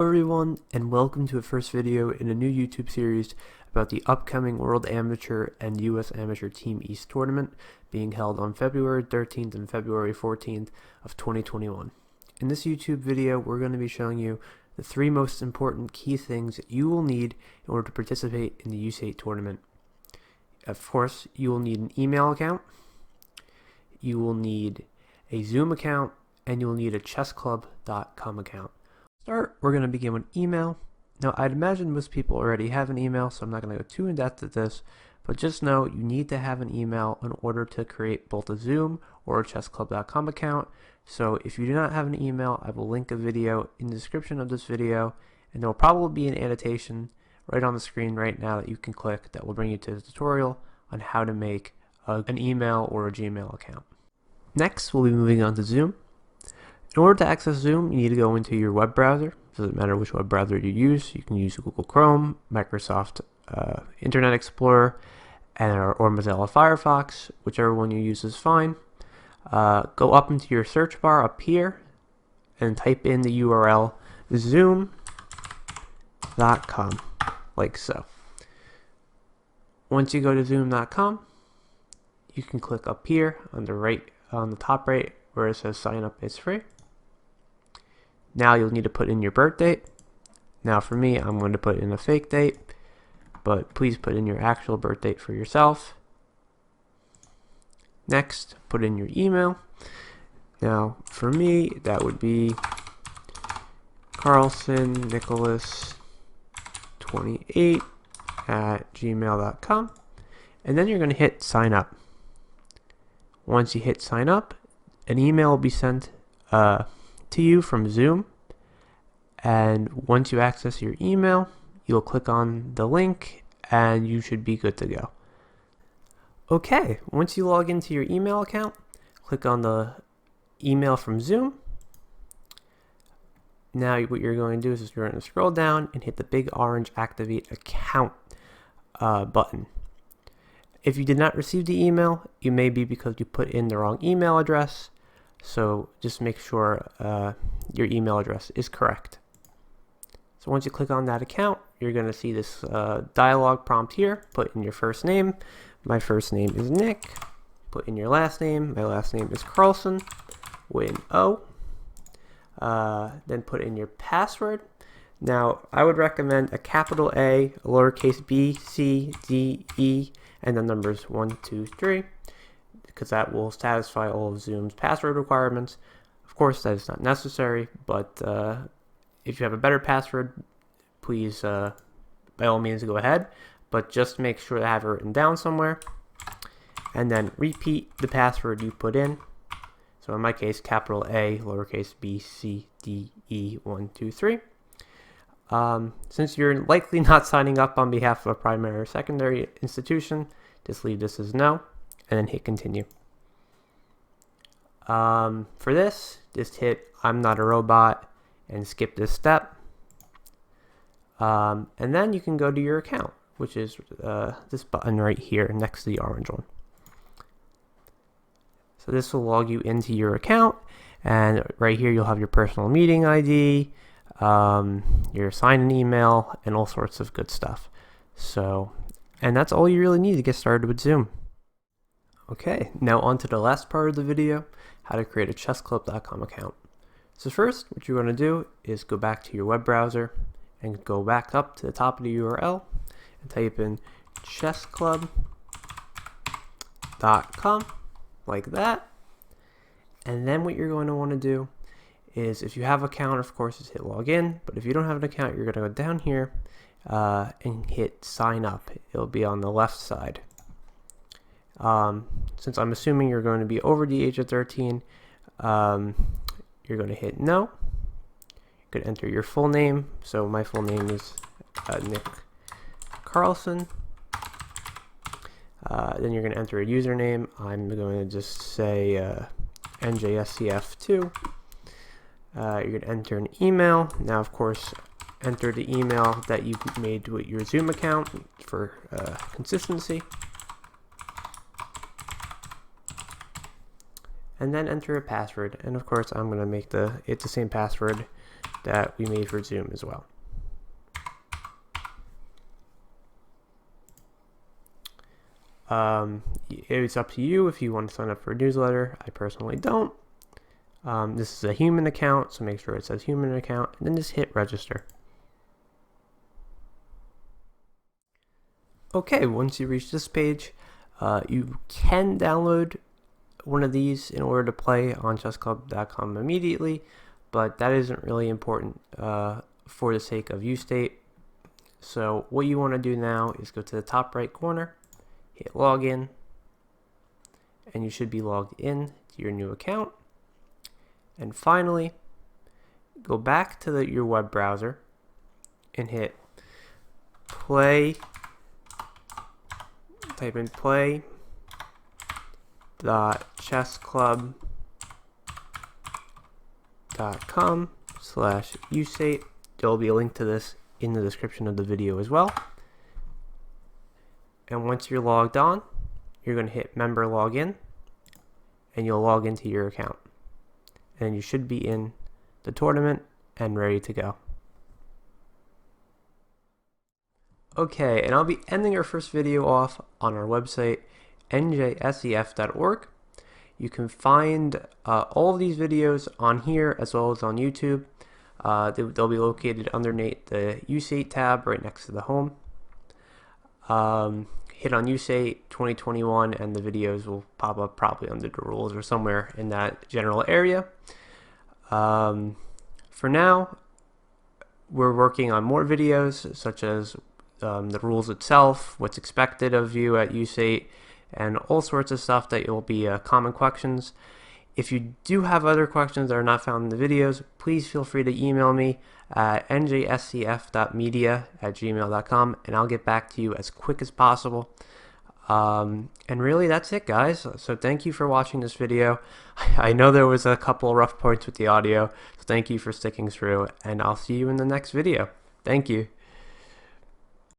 Hello everyone, and welcome to a first video in a new YouTube series about the upcoming World Amateur and US Amateur Team East Tournament being held on February 13th and February 14th of 2021. In this YouTube video, we're going to be showing you the three most important key things that you will need in order to participate in the USATE tournament. Of course, you will need an email account, you will need a Zoom account, and you will need a chessclub.com account. We're going to begin with email. Now, I'd imagine most people already have an email, so I'm not going to go too in depth at this, but just know you need to have an email in order to create both a Zoom or a chessclub.com account. So if you do not have an email, I will link a video in the description of this video, and there will probably be an annotation right on the screen right now that you can click that will bring you to the tutorial on how to make an email or a Gmail account. Next, we'll be moving on to Zoom. In order to access Zoom, you need to go into your web browser. It doesn't matter which web browser you use. You can use Google Chrome, Microsoft Internet Explorer, or Mozilla Firefox. Whichever one you use is fine. Go up into your search bar up here and type in the URL zoom.com, like so. Once you go to zoom.com, you can click up here on the top right where it says sign up is free. Now you'll need to put in your birth date. Now for me, I'm going to put in a fake date, but please put in your actual birth date for yourself. Next, put in your email. Now for me, that would be carlsonnicholas28@gmail.com, and then you're going to hit sign up. Once you hit sign up, an email will be sent to you from Zoom, and once you access your email, you'll click on the link and you should be good to go. Okay, once you log into your email account, click on the email from Zoom. Now what you're going to do is you're going to scroll down and hit the big orange activate account button. If you did not receive the email, it may be because you put in the wrong email address. So just make sure your email address is correct. So once you click on that account, you're going to see this dialog prompt here. Put in your first name. My first name is Nick. Put in your last name. My last name is Carlson with an O. Then put in your password. Now, I would recommend a capital A, a lowercase b, c, d, e, and the numbers 1, 2, 3. Because that will satisfy all of Zoom's password requirements. Of course, that is not necessary, but if you have a better password, please, by all means, go ahead. But just make sure to have it written down somewhere. And then repeat the password you put in. So in my case, capital A, lowercase b, c, d, e, 1, 2, 3. Since you're likely not signing up on behalf of a primary or secondary institution, just leave this as no. And then hit continue. For this, just hit I'm not a robot and skip this step. And then you can go to your account, which is this button right here next to the orange one. So this will log you into your account, and right here you'll have your personal meeting ID, your sign-in email, and all sorts of good stuff. And that's all you really need to get started with Zoom. Okay, now on to the last part of the video, how to create a chessclub.com account. So first, what you're going to do is go back to your web browser and go back up to the top of the URL and type in chessclub.com like that. And then what you're going to want to do is, if you have an account, of course, just hit login. But if you don't have an account, you're going to go down here and hit sign up. It'll be on the left side. Since I'm assuming you're going to be over the age of 13, you're going to hit no. You could enter your full name. So my full name is Nick Carlson. Then you're going to enter a username. I'm going to just say NJSCF2. You're going to enter an email. Now, of course, enter the email that you made with your Zoom account for consistency. And then enter a password, and of course I'm going to make it the same password that we made for Zoom as well. It's up to you if you want to sign up for a newsletter. I personally don't. This is a human account, so make sure it says human account, and then just hit register. Okay, once you reach this page, you can download one of these in order to play on chessclub.com immediately, but that isn't really important for the sake of USATE. So what you want to do now is go to the top right corner, hit login, and you should be logged in to your new account. And finally, go back to your web browser and hit play, type in play.chessclub.com/USATE. There will be a link to this in the description of the video as well. And once you're logged on, you're going to hit member login, and you'll log into your account. And you should be in the tournament and ready to go. Okay, and I'll be ending our first video off on our website, njsef.org. You can find all of these videos on here as well as on YouTube. They'll be located underneath the USATE tab right next to the home. Hit on USATE21 and the videos will pop up probably under the rules or somewhere in that general area. For now, we're working on more videos such as the rules itself, what's expected of you at USATE, and all sorts of stuff that will be common questions. If you do have other questions that are not found in the videos, please feel free to email me at njscf.media@gmail.com, and I'll get back to you as quick as possible. And really, that's it, guys. So thank you for watching this video. I know there was a couple rough points with the audio, so thank you for sticking through, and I'll see you in the next video. Thank you.